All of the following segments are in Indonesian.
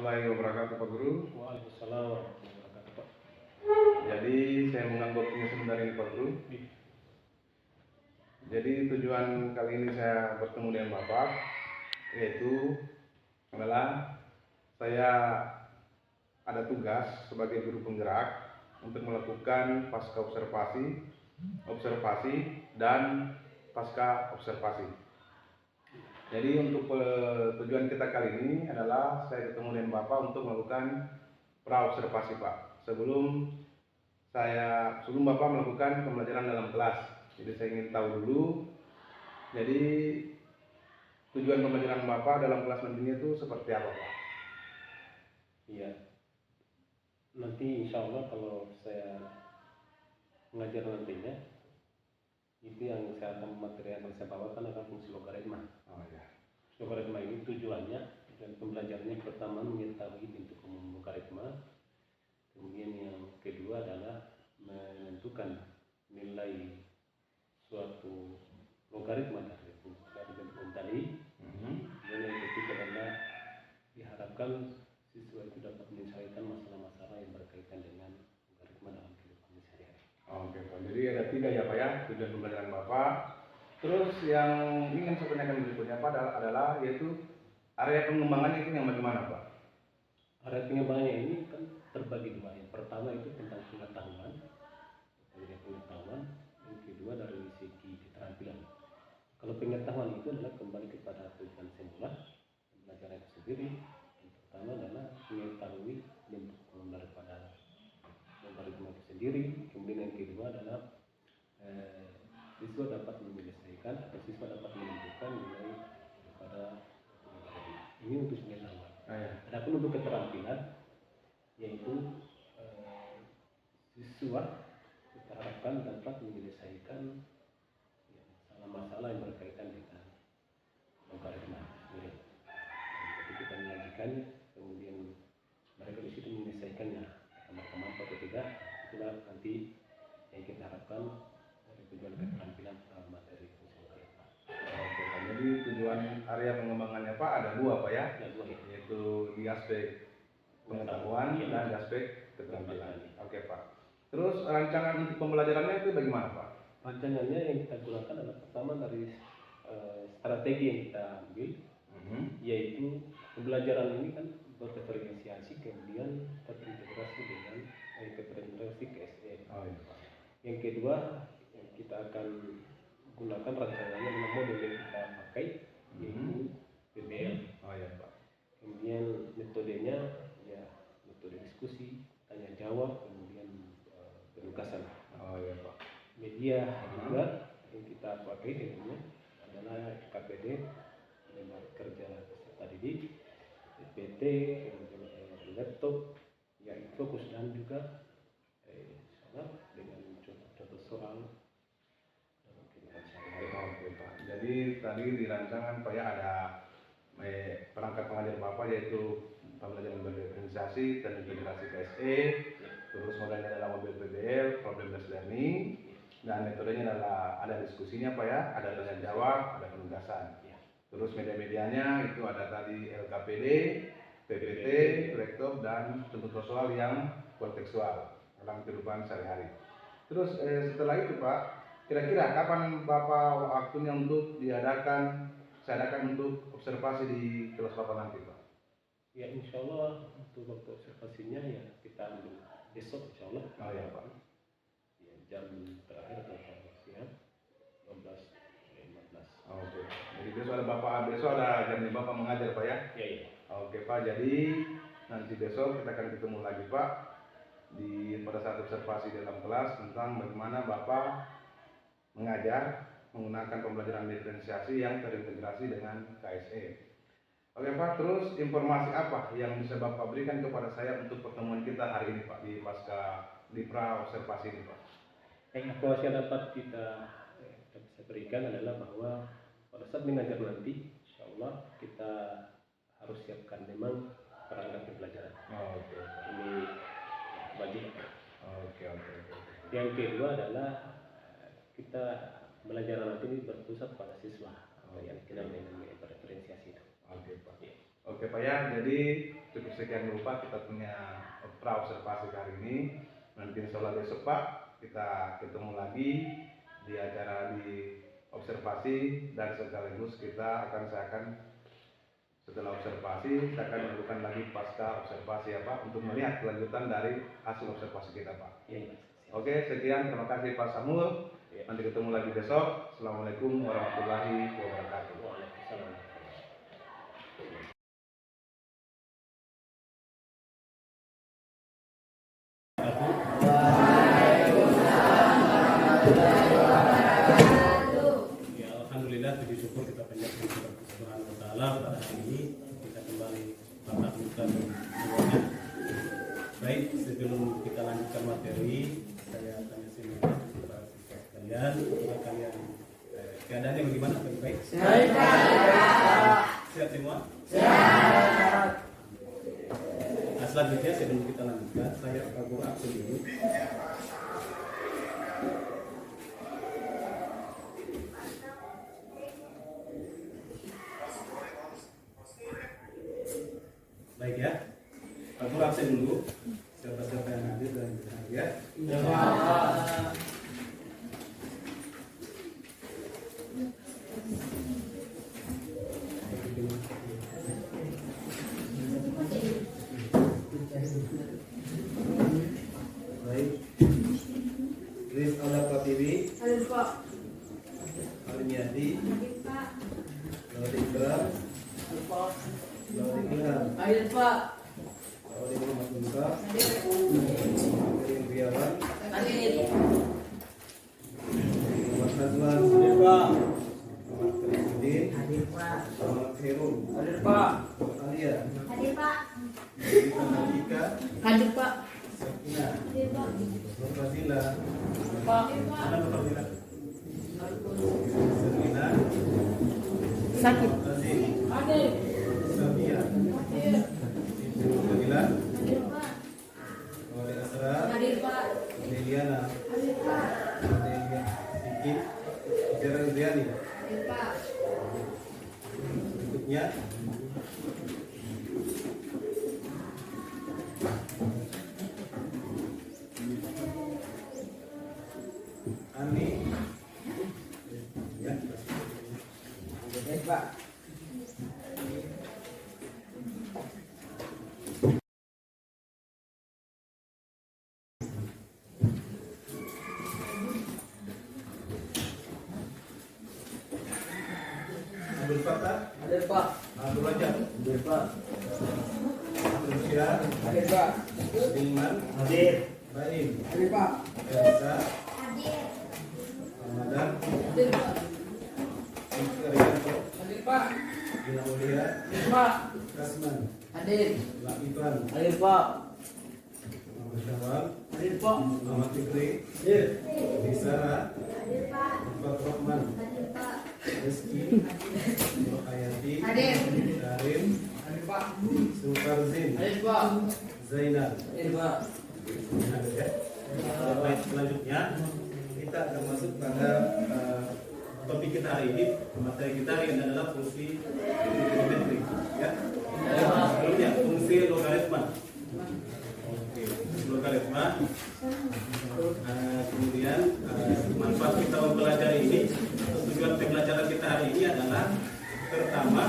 warahmatullahi wabarakatuh Pak Guru. Waalaikumsalam warahmatullahi wabarakatuh Pak. Jadi saya menganggap ini sebentar ini Pak Guru. Jadi tujuan kali ini saya bertemu dengan Bapak yaitu adalah saya ada tugas sebagai guru penggerak untuk melakukan pasca observasi dan pasca observasi. Jadi untuk tujuan kita kali ini adalah saya ketemu dengan Bapak untuk melakukan pra-observasi Pak. Sebelum Bapak melakukan pembelajaran dalam kelas. Jadi saya ingin tahu dulu. Jadi tujuan pembelajaran Bapak dalam kelas nantinya itu seperti apa Pak? Iya. Nanti insya Allah kalau saya mengajar nantinya, itu yang saya akan materi yang saya bawakan adalah fungsi logaritma. Oh ya. Logaritma ini tujuannya dan pembelajarannya pertama mengetahui bentuk umum logaritma, kemudian yang kedua adalah menentukan nilai suatu logaritma dari bentuk tadi. Dan yang ketiga adalah diharapkan siswa itu dapat menyelesaikan masalah-masalah yang berkaitan dengan logaritma dalam kehidupan sehari-hari. Oke Pak, jadi ada 3 ya Pak ya tujuan pembelajaran Bapak. Terus yang ingin saya tanyakan berikutnya Pak adalah yaitu area pengembangannya itu yang bagaimana Pak? Area pengembangannya ini kan terbagi dua. Yang pertama itu tentang pengetahuan, yang kedua dari segi keterampilan. Kalau pengetahuan itu adalah kembali kepada tujuan semula pembelajaran itu sendiri. Yang pertama adalah mengetahui bentuk umum daripada logaritma itu sendiri. Kemudian yang kedua adalah siswa dapat menyelesaikan atau siswa dapat menentukan nilai daripada logaritma. Ini untuk pengetahuan. Adapun untuk keterampilan, yaitu siswa kita harapkan dapat menyelesaikan masalah-masalah yang berkaitan dengan logaritma sendiri. Jadi kita mengajikannya, kemudian mereka di situ menyelesaikannya sama-sama atau tidak, itulah nanti yang kita harapkan dari tujuan keterampilan materi fungsi logaritma. Oke, jadi tujuan area pengembangannya Pak ada 2 Pak ya? Ada 2 ya. Yaitu di aspek pengetahuan dan di aspek keterampilan. Oke Pak. Terus rancangan untuk pembelajarannya itu bagaimana Pak? Rancangannya yang kita gunakan adalah pertama dari strategi yang kita ambil, yaitu pembelajaran ini kan berdiferensiasi kemudian terintegrasi dengan terintegrasi ke SE. Yang kedua yang kita akan gunakan rancangannya dengan model yang kita pakai, yaitu PBL. Kemudian metodenya ya metode diskusi, tanya jawab, kemudian penugasan. Media juga yang kita pakai tentunya adalah KPD, lembar kerja peserta didik, PPT, kemudian laptop, yang fokus dan juga dengan contoh soal dalam kehidupan sehari-hari. Oke Pak. Jadi tadi di rancangan Pak ya ada perangkat pengajar Bapak yaitu pembelajaran berdiferensiasi, terintegrasi KSE, terus modelnya adalah model PBL, problem based learning, dan metodenya adalah ada diskusinya Pak ya, ada tanya jawab, ada penugasan. Terus media-medianya itu ada tadi LKPD, PPT, laptop, dan contoh soal yang kontekstual dalam kehidupan sehari-hari. Terus setelah itu Pak, kira-kira kapan Bapak waktunya untuk saya adakan untuk observasi di kelas Bapak nanti Pak? Ya insya Allah untuk waktu observasinya ya kita ambil besok insya Allah. Oh ya Pak. Ya, jam terakhir atau siang 12.15. Oke. Jadi besok ada jamnya Bapak mengajar Pak ya? Iya. Oke Pak. Jadi nanti besok kita akan ketemu lagi Pak pada saat observasi dalam kelas tentang bagaimana Bapak mengajar menggunakan pembelajaran diferensiasi yang terintegrasi dengan KSE. Oke Pak, terus informasi apa yang bisa Bapak berikan kepada saya untuk pertemuan kita hari ini Pak di pra observasi ini Pak? Yang informasi yang dapat kita bisa berikan adalah bahwa pada saat mengajar nanti, insya Allah kita harus siapkan memang perangkat pembelajaran. Oke. Ini wajib. Oke. Yang kedua adalah kita belajar nanti ini berpusat pada siswa yang dikenal dengan berdiferensiasi. Oke Pak. Oke Pak ya, jadi cukup sekian berupa kita punya pra-observasi hari ini. Nanti insya Allah besok Pak kita ketemu lagi di acara di observasi, dan sekaligus saya akan setelah observasi saya akan melakukan lagi pasca observasi ya Pak, untuk melihat kelanjutan dari hasil observasi kita Pak. Oke, sekian, terima kasih Pak Samul. Nanti ketemu lagi besok. Assalamualaikum warahmatullahi wabarakatuh. Waalaikumsalam. Ya, alhamdulillah, puji syukur kita panjatkan kepada Allah Subhanahu wa taala pada hari ini kita kembali tatap muka semuanya. Baik, sebelum kita lanjutkan materi, saya tanya sini kepada siswa sekalian, apakah kalian keadaannya bagaimana? Baik? Sehat semua? Sehat. Nah, selanjutnya sebelum kita lanjutkan, saya kabur absen dulu. Baik ya, kabur absen dulu. Siapa-siapa yang hadir dan ya. Baik. Grace Alda Pratiwi. Hadir Pak. Alimiadi. Hadir Pak. Laudi Ikram. Hadir Pak. Laudi Ilham. Hadir Pak. Laudi Muhammad Musa. Hadir. Laudi Indriawan. Hadir. Muhammad Nazwan. Hadir Pak. Muhammad Kalimudin. Hadir Pak. Muhammad Khairul. Hadir Pak. Alia. Hadir Pak. Rita Nandika. Hadir Pak. Sakina. Hadir Pak. Nur Fazila. Pak. Mana Nur Fazila? Serina. Sakit. Azim. Hadir. Sabia. Hadir. Ibu Fadila. Hadir Pak. Wali Asra. Hadir Pak. Liliana. Hadir Pak. Delia Sikit. Jara Indriani. Hadir Pak. Berikutnya Ani. Ya. Hadir Pak. Abdul Fattah. Hadir Pak. Abdul Rajab. Hadir Pak. Abdul Syah. Hadir Pak. Dilman. Hadir. Baim. Hadir Pak. Elsa. Hadir. Ramadan. Hadir Pak. Ikrianto. Hadir Pak. Gina Mulia. Hadir Pak. Kasman. Hadir. Laifan. Hadir Pak. Muhammad Syawal. Hadir Pak. Muhammad Fikri. Hadir. Bisara. Hadir Pak. Muhammad Rahman. Hadir Pak. Rizky. Nur Hayati. Hadir. Karim. Hadir Pak. Sukarzin. Hadir Pak. Zainal. Hadir Pak. Ada ya. Baik, selanjutnya kita akan masuk pada topik kita hari ini. Materi kita hari ini adalah fungsi trigonometri, ya. Sebelumnya fungsi logaritma. Oke, logaritma. Kemudian manfaat kita mempelajari ini atau tujuan pembelajaran kita hari ini adalah pertama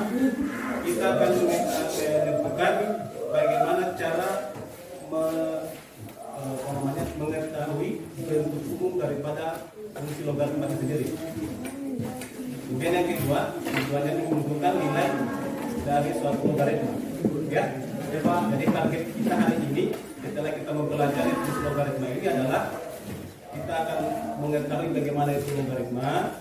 kita akan menentukan bagaimana cara mengetahui bentuk umum daripada fungsi logaritma itu sendiri. Kemudian yang kedua, tujuannya menentukan nilai dari suatu logaritma. Ya, jadi target kita hari ini setelah kita mempelajari fungsi logaritma ini adalah kita akan mengetahui bagaimana itu logaritma,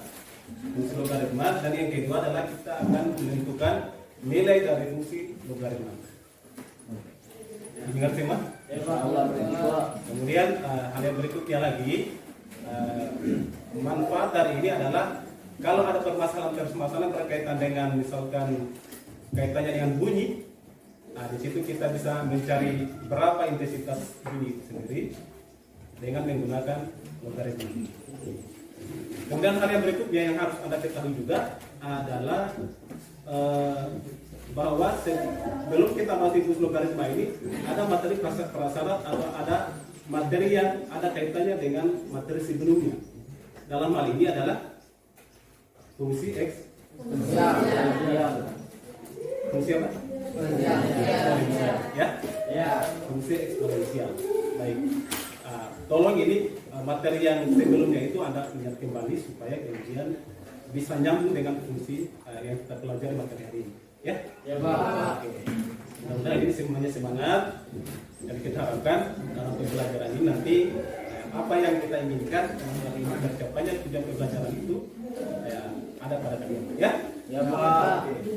fungsi logaritma, dan yang kedua adalah kita akan menentukan nilai dari fungsi logaritma. Ingat sih Mas? Kemudian hal yang berikutnya lagi, manfaat dari ini adalah kalau ada permasalahan berkaitan dengan misalkan kaitannya dengan bunyi, di situ kita bisa mencari berapa intensitas bunyi itu sendiri dengan menggunakan logaritma. Kemudian hal yang berikutnya yang harus Anda ketahui juga adalah bahwa sebelum kita masuk ke logaritma ini ada materi prasyarat atau ada materi yang ada kaitannya dengan materi sebelumnya. Dalam hal ini adalah fungsi x, fungsi apa? Ya, fungsi eksponensial. Baik. Tolong ini materi yang sebelumnya itu Anda ingat kembali supaya kemudian bisa nyambung dengan fungsi yang kita pelajari materi hari ini. Ya? Ya, Pak. Oke. Mudah-mudahan ini semuanya semangat dan kita harapkan dalam pembelajaran ini nanti apa yang kita inginkan dari tercapainya tujuan pembelajaran itu ada pada kalian. Ya? Ya, Pak. Oke.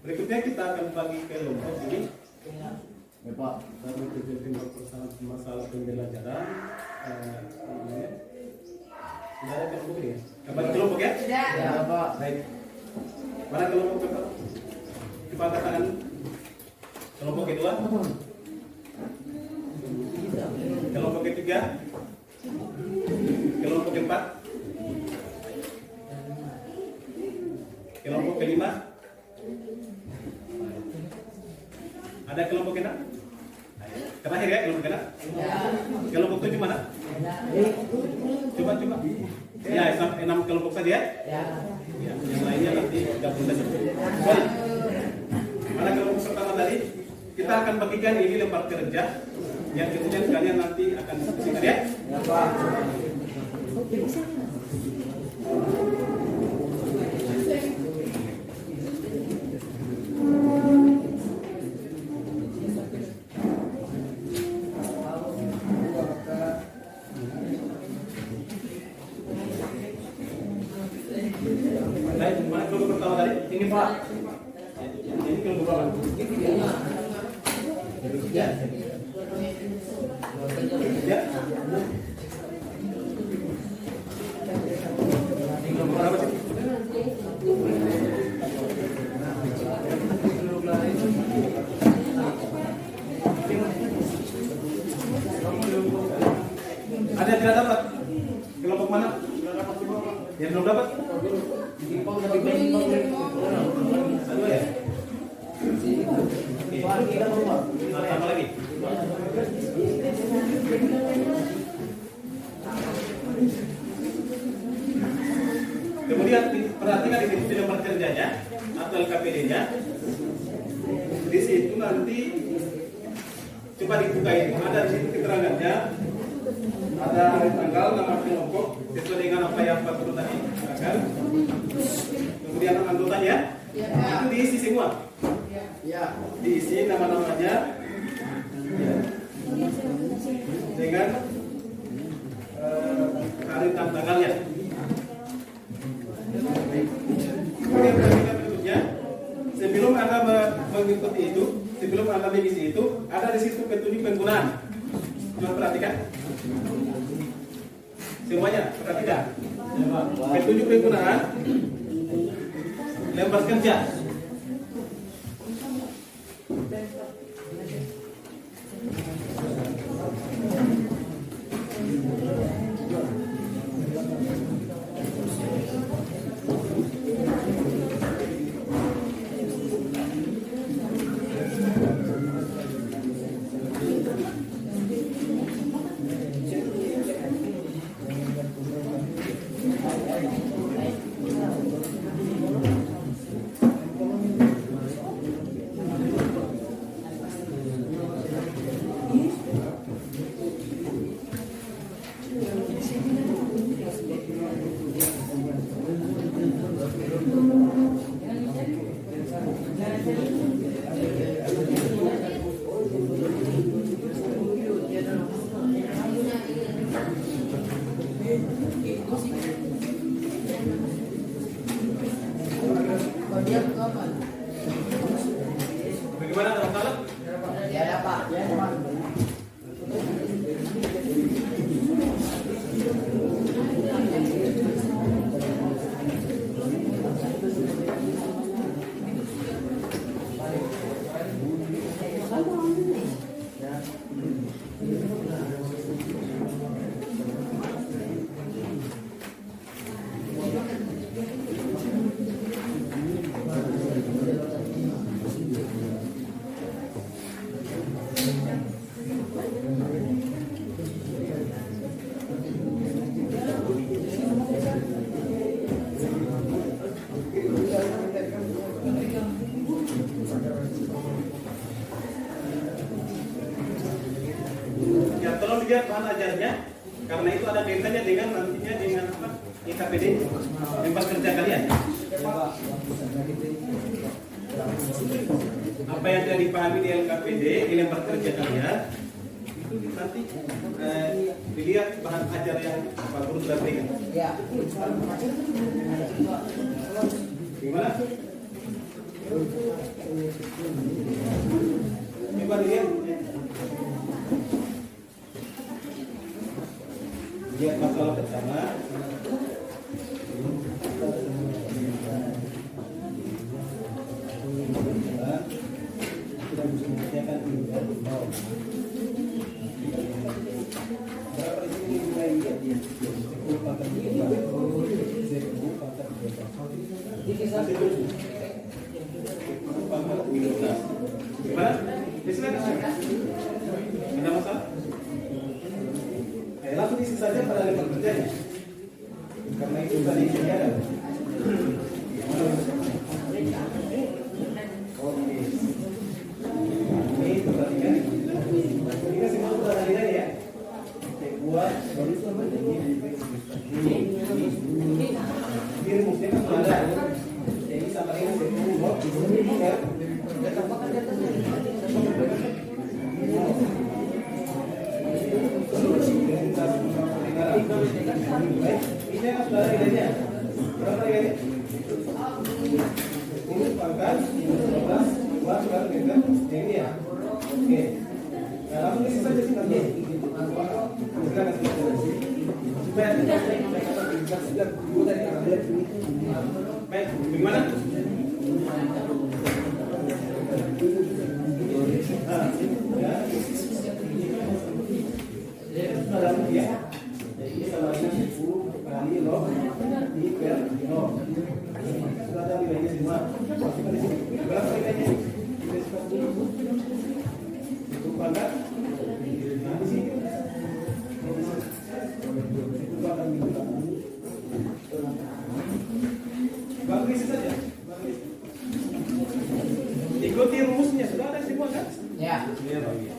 Berikutnya kita akan bagi kelompok ini. Ya, Pak. Kami kelompok masalah pembelajaran. Sudah ada kelompok ini? Bagi kelompok ya? Ya, Pak. Baik. Mana kelompok kedua? Coba katakan kelompok kedua. Kelompok ketiga. Kelompok keempat. Kelompok kelima. Ada kelompok enam? Terakhir ya kelompok enam. Kelompok tujuh mana? Coba. Ya, 6 kelompok saja ya. Ya. Ya, yang lainnya nanti gabung saja. Baik. Mana kelompok pertama tadi? Kita akan bagikan ini lembar kerja yang kemudian kalian nanti akan diskusikan ya. Ya, Pak. Baik, mana kelompok pertama tadi? Ini Pak. Ini kelompok berapa? Ya. Ya. Ini kelompok berapa sih? Ada yang tidak dapat? Kelompok mana? Yang belum dapat? Aduh ya? Oke. Tambah lagi. Kemudian perhatikan di sini lembar kerjanya atau LKPD-nya. Di situ nanti coba dibuka ini. Ada di situ keterangannya. Ada tanggal, nama kelompok sesuai dengan apa yang Pak Guru tadi katakan. Kemudian anggotanya itu diisi semua. Ya. Diisi nama-namanya dengan hari dan tanggalnya. Kemudian berikutnya, sebelum Anda mengikuti itu, sebelum Anda mengisi itu, ada di situ petunjuk penggunaan. Coba perhatikan. Semuanya perhatikan. Petunjuk penggunaan lembar kerja. Bagaimana ada masalah? Ya, ada, Pak. Ya, Pak. dilihat bahan ajarnya, karena itu ada kaitannya dengan nantinya dengan apa? IKPD, tempat kerja kalian. Apa yang sudah dipahami di LKPD di tempat kerja kalian itu nanti dilihat bahan ajar yang Pak Guru sudah berikan. Ya. Gimana? Coba dilihat. Lihat masalah pertama. Kita bisa mengerjakan ini. Berapa di sini mulai lihat dia? 10 pangkat 3, 10 pangkat 3. Pangkat 15. Gimana? Silakan. Ada masalah? Langsung isi saja pada level kerjanya. Karena itu tadi ini ada. Oke. Ini perhatikan. Ini kasih tahu perhatikan ya. Buat ini rumusnya kan sudah ada. Jadi sama ini ini kan sudah nilainya. Berapa nilainya? Ini pangkat 15, 2 sudah kita ini ya. Oke. Nah, langsung isi saja sih nanti. Baik, bagaimana? Ya. Jadi kalau ini 10 kali log di per log. Sudah ada nilainya semua. Masukkan di sini. Berapa nilainya? Itu pangkat. Nah, di sini. Itu pangkat minggu. Bagus isi saja. Ikuti rumusnya. Sudah ada semua kan? Ya. Ya, bagi.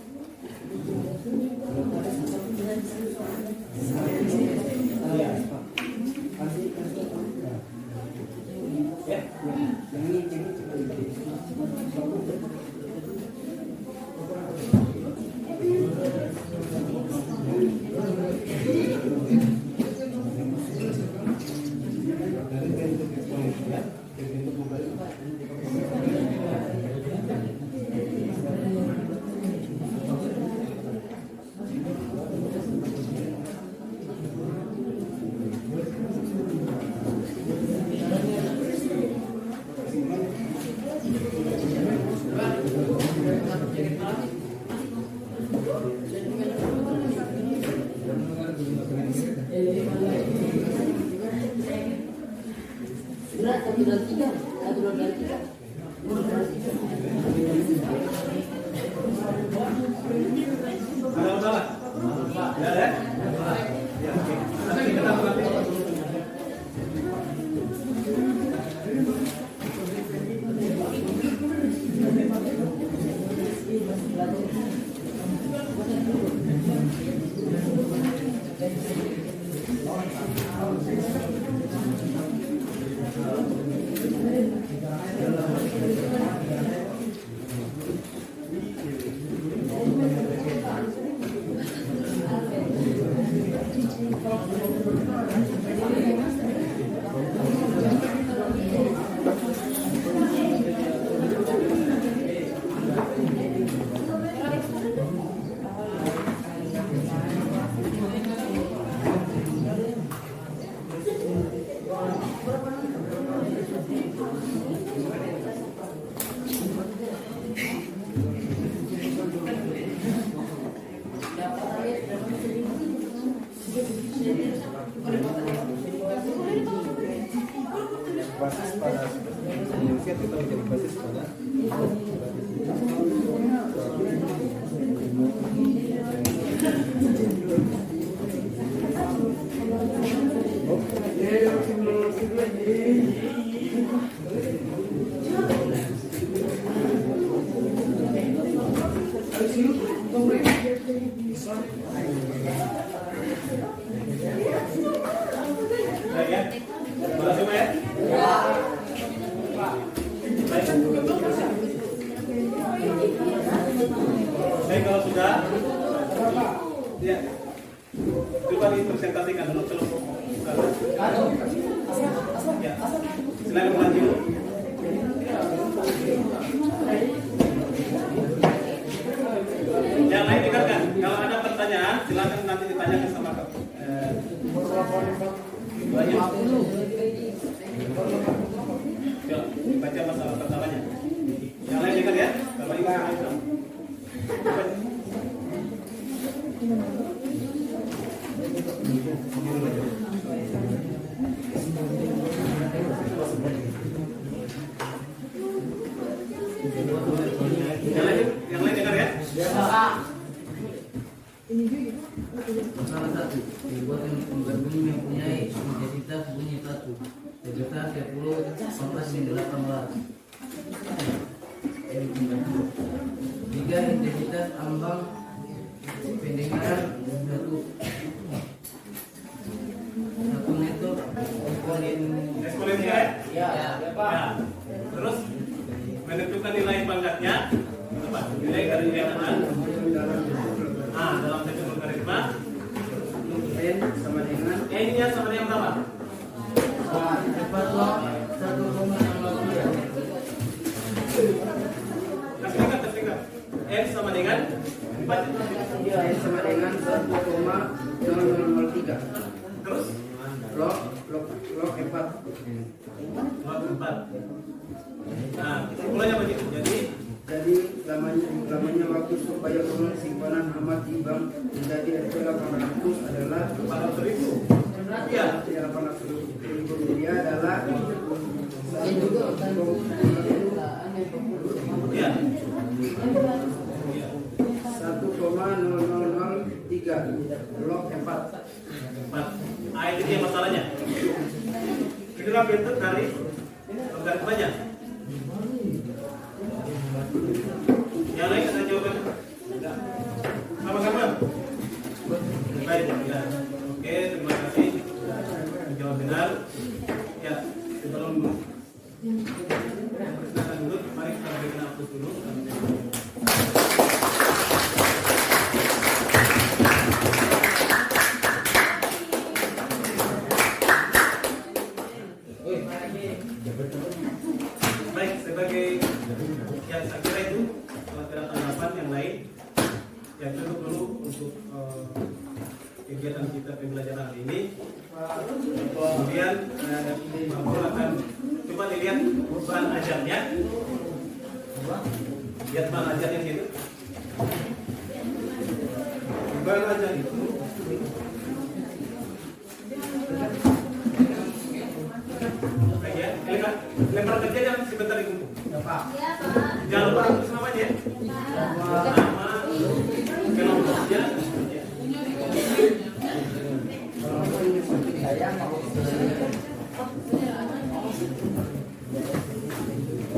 Basis pada inisiatif kita menjadi basis pada Baik, kalau sudah, ya, coba dipresentasikan dulu kelompok. Ya, silakan lanjut. Yang lain dengarkan. Kalau ada pertanyaan, silakan nanti ditanyakan sama banyak. Yuk, baca masalah pertamanya. Yang lain dengar ya. Bapak Ibu sekalian. Yang lain dengar ya. Salah satu, perbuatan penggabung mempunyai identitas bunyi 1, identitas 10, 18. Tiga, identitas ambang pendengaran 1 neto Eksponensial. Ya. Ya. Terus menentukan nilai pangkatnya apa? Nilai dari yang mana? Dalam satu logaritma N sama dengan n-nya sama dengan berapa? 1,03. Tersekat. N sama dengan 4. N sama dengan 1,0003. Terus Log 4. log 4. Nah, kesimpulannya begitu. Jadi lamanya waktu supaya uang simpanan amat di bank menjadi Rp800 adalah 400.000. Iya. 800.000 dia adalah Iya. 1,0003 log 4. 4. Itu dia masalahnya. Itulah bentuk dari logaritmanya. Yang lain ada jawaban? Sama-sama. Baik, ya. Oke, terima kasih. Jawab benar. Ya, sebelum perkenalkan dulu, mari kita berikan hapus dulu. Baik, sebagai yang saya kira itu tanggapan yang lain yang cukup dulu untuk kegiatan kita pembelajaran hari ini. Kemudian Bapak akan coba dilihat bahan ajarnya. Lihat bahan ajarnya gitu. Bahan ajar itu ya, lempar kerja jangan sebentar itu. Jangan lupa tulis namanya ya. Nama, kelompoknya.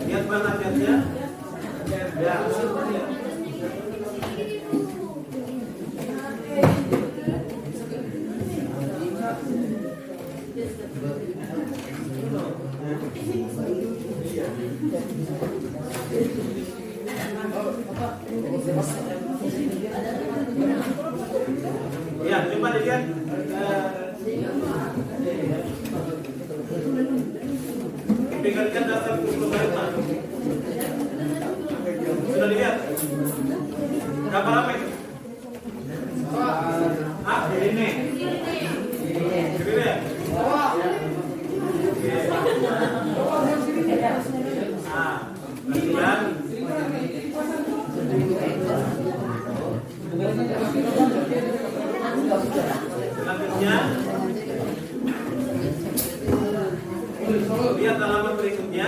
Lihat bahan ajarnya. Ya. Ya, coba dilihat pikirkan dasar logaritma. Sudah dilihat? Berapa lama itu? Ini. Ini ya? Kemudian selanjutnya lihat halaman berikutnya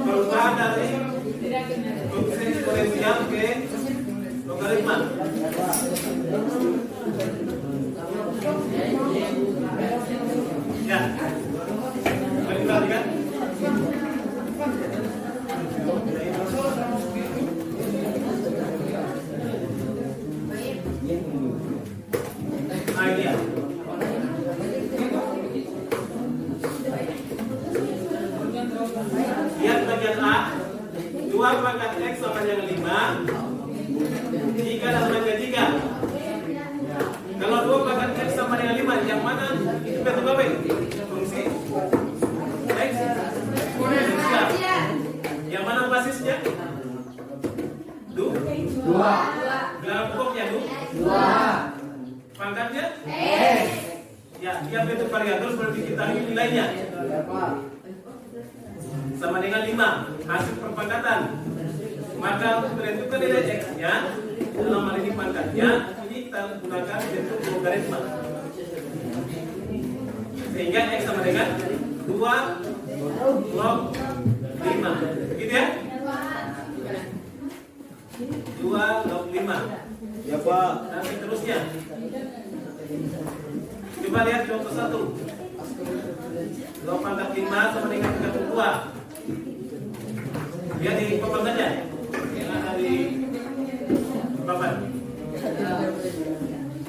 perubahan dari fungsi eksponensial ke logaritma. Ya, mari perhatikan. Ini ya. Lihat bagian A. 2 pangkat X sama dengan 5 jika dan dengan 3. Kalau 2 pangkat X sama dengan 5, yang mana itu bentuk apa? Fungsi X eksponensial. Yang mana basisnya? 2. Dalam pokoknya 2. Pangkatnya X. Ya, dia bentuk variabel seperti kita ini nilainya. Ya Pak. Sama dengan 5 hasil perpangkatan. Maka untuk menentukan nilai X-nya dalam hal ini pangkatnya, ini kita gunakan bentuk logaritma. Sehingga X sama dengan 2 log 5. Begitu ya? 2 log 5. Ya Pak. Dan seterusnya. Coba lihat contoh 1. 2 pangkat 5 sama dengan 32. Lihat di papan saja yang ada di papan.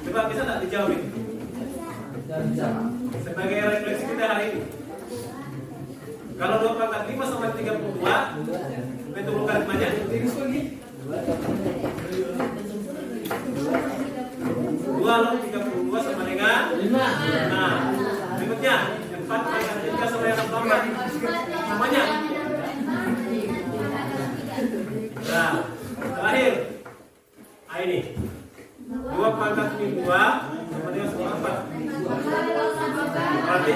Coba bisa tak dijawab ini? Sebagai refleksi kita hari ini. Kalau 2 pangkat 5 sama 32, bentuk logaritmanya 2 log 32 sama dengan 5. Nah, berikutnya 4 pangkat 3 sama dengan 4. Namanya. Nah, terakhir. Ini 2 pangkat 2 sama dengan 4. Berarti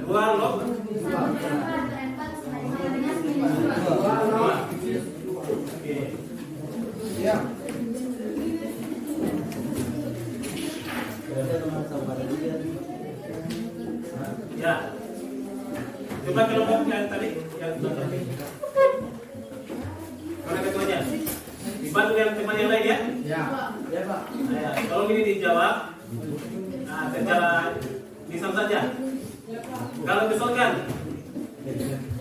2 log 2. Oke. Ya. Ya. Coba kelompok yang tadi yang tadi. Mana ketuanya? Dibantu yang teman yang lain ya? Ya. Ya Pak. Nah, kalau ini dijawab, nah secara lisan saja. Kalau misalkan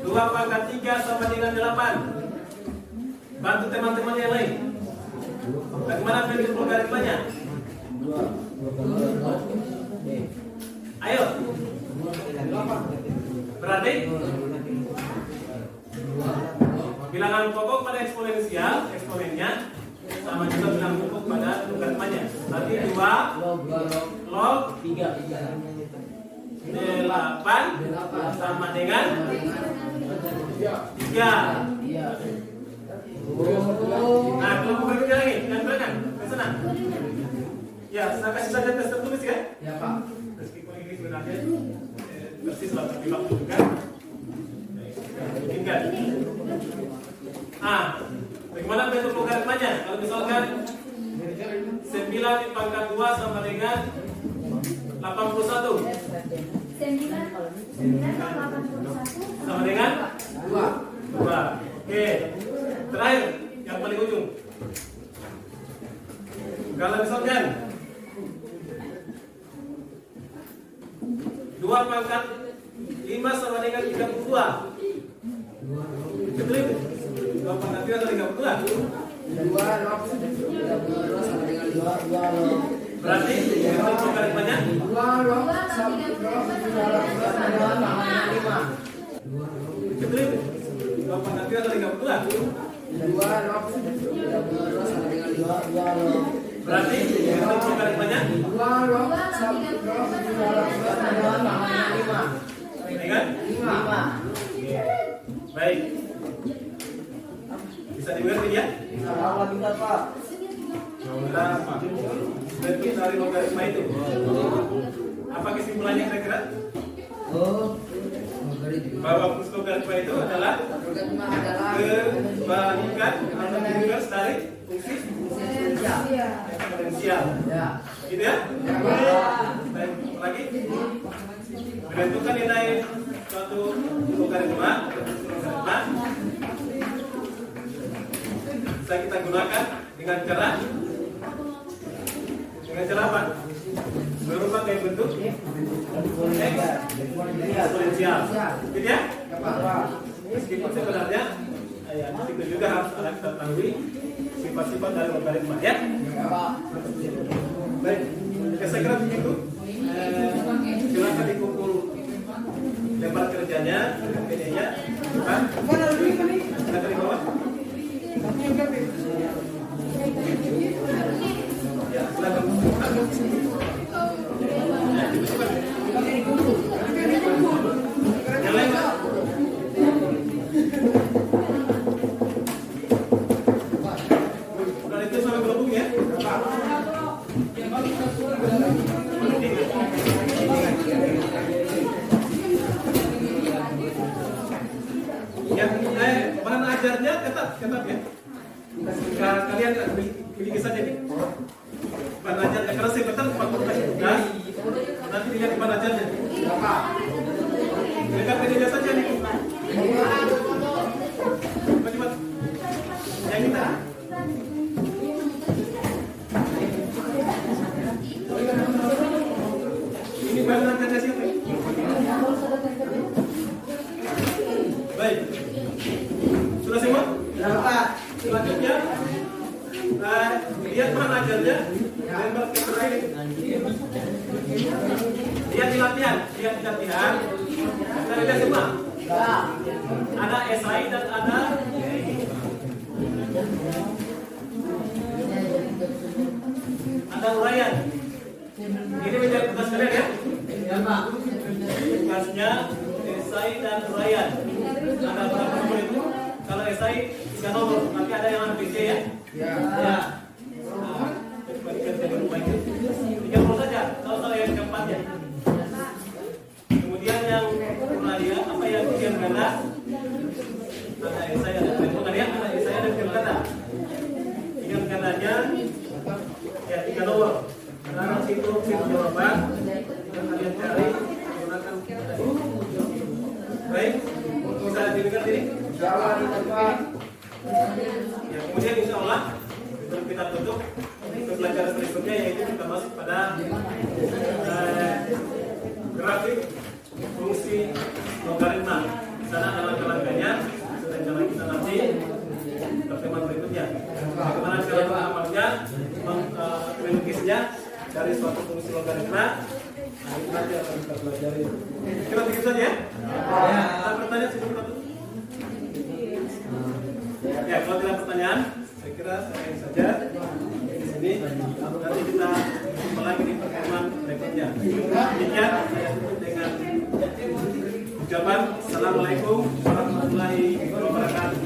2 pangkat 3 sama dengan 8, bantu teman-teman yang lain. Bagaimana bentuk logaritmanya? Ayo. Berarti bilangan pokok pada eksponensial, eksponennya sama juga bilangan pokok pada logaritmanya. Berarti 2 log 8 sama dengan 3. Nah, kelompok berikutnya lagi, yang belakang, ke sana. Ya, saya kasih saja tes tertulis ya. Ya Pak. Meskipun ini sebenarnya persis lah, tapi waktu juga. Tinggal. Bagaimana bentuk logaritmanya? Kalau misalkan 9 dipangkat 2 sama dengan 81. 9 Sama dengan 2. Oke. Terakhir, yang paling ujung. Kalau misalkan 2 pangkat 5 sama dengan 32. Betul itu? 2 pangkat 3 sama 32. 2 log 32 sama dengan 2 log. Berarti bentuk logaritmanya 2 log 32 sama dengan 5. betul itu? 2 pangkat 3 sama 32. 2 log 32 sama dengan 2 log. Berarti bentuk logaritmanya 2 log 32 sama dengan 5. ini kan? 5. Baik. Bisa dimengerti ya? Salah kita Pak. Nah, bentuk dari logaritma itu. Apa kesimpulannya kira-kira? Bahwa logaritma itu adalah Logaritma adalah kebalikan atau inverse dari fungsi eksponensial. ya. Gitu ya? Ya Pak. Baik, lagi. Menentukan nilai suatu logaritma atau fungsi logaritma bisa kita gunakan dengan cara apa? Berubah kayak bentuk eksponensial. Gitu ya? Ya Pak. Meskipun sebenarnya ya itu juga harus ada kita ketahui sifat-sifat dari logaritma ya. Ya Pak. Baik, saya kira begitu. Silakan dikumpul lembar kerja kemejanya, PD-nya, depan. Kita dari bawah. Ya, silakan. Yang lain, Pak. Udah itu sampai gelembung ya. Bahan ajarnya ketat ya. Kalian miliki saja nih. Bahan ajarnya karena saya betul 40 tugas. Nanti dilihat bahan ajarnya. Mereka pilih saja nih. Cepat. Yang kita. Ini bahan ajarnya siapa? Baik. Sudah semua? Ya, Pak. Selanjutnya, lihat bahan ajarnya dan berkaitan. Lihat di latihan. Kita lihat semua. Ada esai dan ada uraian. Ini menjadi tugas kalian ya? Ya, Pak. Tugasnya esai dan uraian. Ada berapa nomor itu? Kalau esai 3 nomor, nanti ada yang ABC ya? Ya. Nah, tiga nomor saja, kalau yang keempatnya. Kemudian yang uraian, apa yang tiga ganda? Ada esai, ada esai dan tiga ganda. Tiga gandanya, ya 3 nomor. Karena situ jawaban yang kalian cari menggunakan tadi. Baik, bisa didengar ini? Ya, kemudian insya Allah kita tutup untuk pelajaran berikutnya, yaitu kita masuk pada grafik fungsi logaritma. Di sana ada langkah-langkahnya, sedangkan kita nanti pertemuan berikutnya. Bagaimana cara mengamalnya, melukisnya dari suatu fungsi logaritma. Nah, itu nanti akan kita pelajari. Kita begitu saja ya. Ada pertanyaan sebelum kita tutup? Ya, kalau tidak pertanyaan, saya kira sampai saja di sini. Nanti kita jumpa lagi di pertemuan berikutnya. Demikian saya tutup dengan ucapan Assalamualaikum warahmatullahi wabarakatuh.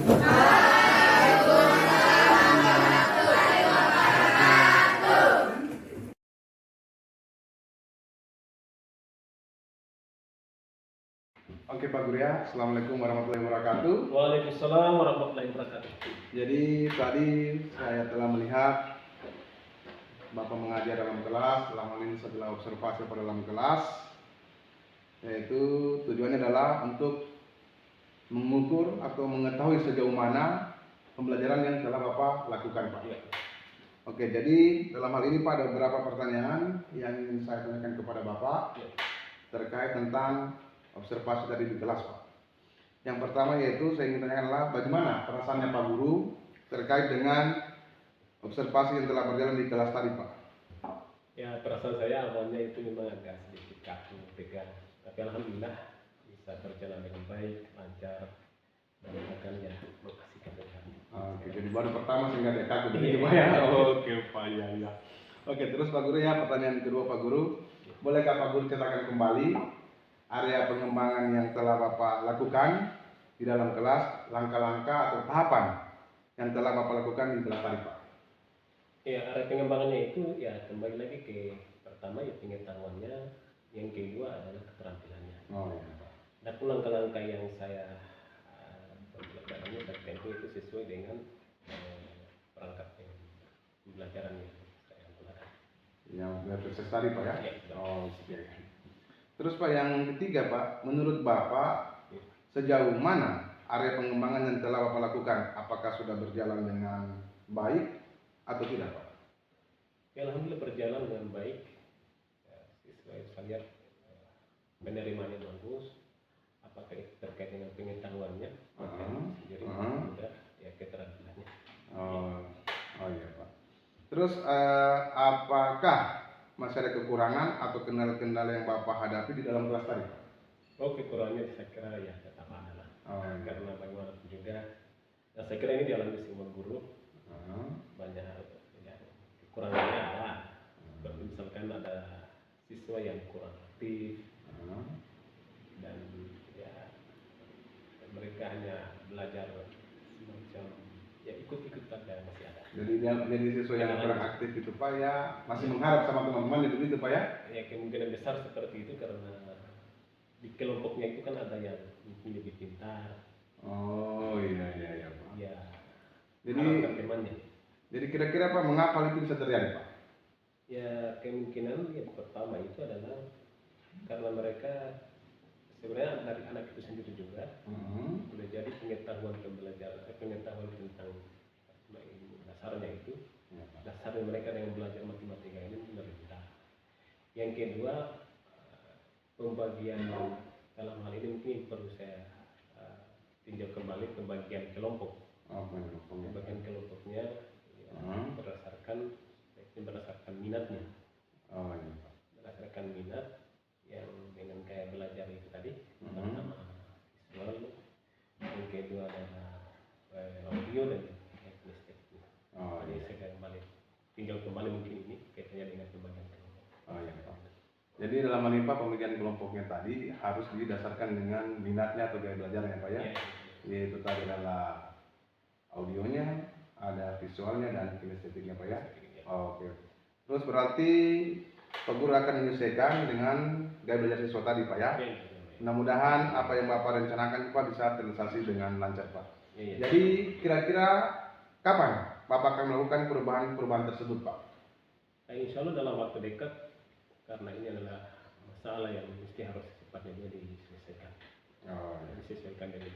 Oke Pak Guru ya, Assalamualaikum warahmatullahi wabarakatuh. Waalaikumsalam warahmatullahi wabarakatuh. Jadi tadi saya telah melihat Bapak mengajar dalam kelas, telah melakukan sebelah observasi pada dalam kelas, yaitu tujuannya adalah untuk mengukur atau mengetahui sejauh mana pembelajaran yang telah Bapak lakukan Pak. Oke, jadi dalam hal ini Pak ada beberapa pertanyaan yang ingin saya tanyakan kepada Bapak terkait tentang observasi tadi di kelas Pak. Yang pertama yaitu saya ingin tanyakan adalah bagaimana perasaannya Pak Guru terkait dengan observasi yang telah berjalan di kelas tadi Pak. Ya, perasaan saya awalnya itu memang agak sedikit kaku, tegang. Tapi alhamdulillah bisa berjalan dengan baik, lancar, dan akan ya menghasilkan kami. Oke, jadi baru pertama sehingga ada kaku begitu Pak ya. Oke Pak, ya. Oke, terus Pak Guru ya, pertanyaan kedua Pak Guru, bolehkah Pak Guru ceritakan kembali area pengembangan yang telah Bapak lakukan di dalam kelas, langkah-langkah atau tahapan yang telah Bapak lakukan di kelas tadi Pak? Ya, area pengembangannya itu ya kembali lagi ke pertama ya pengetahuannya, yang kedua adalah keterampilannya. Oh iya Pak. Dan langkah-langkah yang saya pembelajarannya tertentu itu sesuai dengan perangkat pembelajaran yang saya gunakan. Yang proses tadi Pak ya? Ya, oh iya. Terus Pak yang ketiga Pak, menurut Bapak sejauh mana area pengembangan yang telah Bapak lakukan? Apakah sudah berjalan dengan baik atau tidak Pak? Ya, alhamdulillah berjalan dengan baik. Ya, saya lihat penerimaannya bagus. Apakah itu terkait dengan pengetahuannya? Jadi juga ya keterampilannya. Oh iya Pak. Terus apakah masih ada kekurangan atau kendala-kendala yang Bapak hadapi di dalam kelas tadi Pak? Oh, kekurangannya saya kira ya tetap ada lah. Oh, iya. Karena bagaimanapun juga, nah, saya kira ini dialami semua guru, banyak ya, kekurangannya ada. Seperti misalkan ada siswa yang kurang aktif dan ya mereka hanya belajar semacam ya ikut-ikut saja masih ada. Jadi siswa yang kurang aktif itu Pak ya masih mengharap sama teman-teman itu begitu Pak ya? Ya kemungkinan besar seperti itu karena di kelompoknya itu kan ada yang mungkin lebih pintar. Oh iya Pak. Ya. Jadi temannya. Jadi kira-kira Pak mengapa hal itu bisa terjadi Pak? Ya kemungkinan yang pertama itu adalah karena mereka sebenarnya dari anak itu sendiri juga boleh jadi pengetahuan pengetahuan tentang ilmu dasarnya itu dasarnya mereka dengan belajar matematika ini benar rendah. Yang kedua pembagian dalam hal ini mungkin perlu saya tinjau kembali pembagian kelompok. Pembagian kelompoknya berdasarkan minatnya. Berdasarkan minat yang dengan kayak belajar itu tadi pertama visual, yang kedua adalah audio dan estetik. Jadi saya tinggal kembali mungkin ini kaitannya dengan pembagian kelompok. Jadi dalam hal ini Pak pembagian kelompoknya tadi harus didasarkan dengan minatnya atau gaya belajarnya Pak ya? Yaitu tadi adalah audionya, ada visualnya dan kinestetiknya Pak ya? Oke. Terus berarti Pak Guru akan menyesuaikan dengan gaya belajar siswa tadi Pak ya? Mudah-mudahan apa yang Bapak rencanakan Pak bisa terrealisasi dengan lancar Pak. Jadi kira-kira kapan Bapak akan melakukan perubahan tersebut Pak? Insya Allah dalam waktu dekat karena ini adalah masalah yang mesti harus secepatnya diselesaikan. Disesuaikan dengan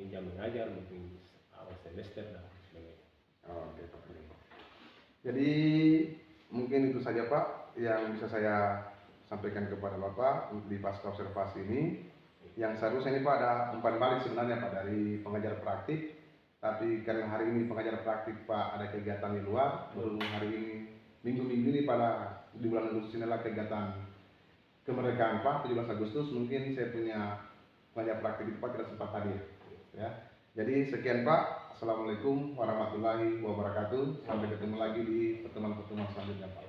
jam mengajar mungkin awal semester dan sebagainya. Oke Pak. Jadi mungkin itu saja Pak yang bisa saya sampaikan kepada Bapak di pasca observasi ini. Yang seharusnya ini Pak ada umpan balik sebenarnya Pak dari pengajar praktik, tapi karena hari ini pengajar praktik Pak ada kegiatan di luar, baru hari ini minggu-minggu ini pada di bulan Agustus ini adalah kegiatan kemerdekaan Pak 17 Agustus, mungkin saya punya pengajar praktik itu Pak tidak sempat hadir ya. Jadi sekian Pak, Assalamualaikum warahmatullahi wabarakatuh, sampai ketemu lagi di pertemuan-pertemuan selanjutnya Pak.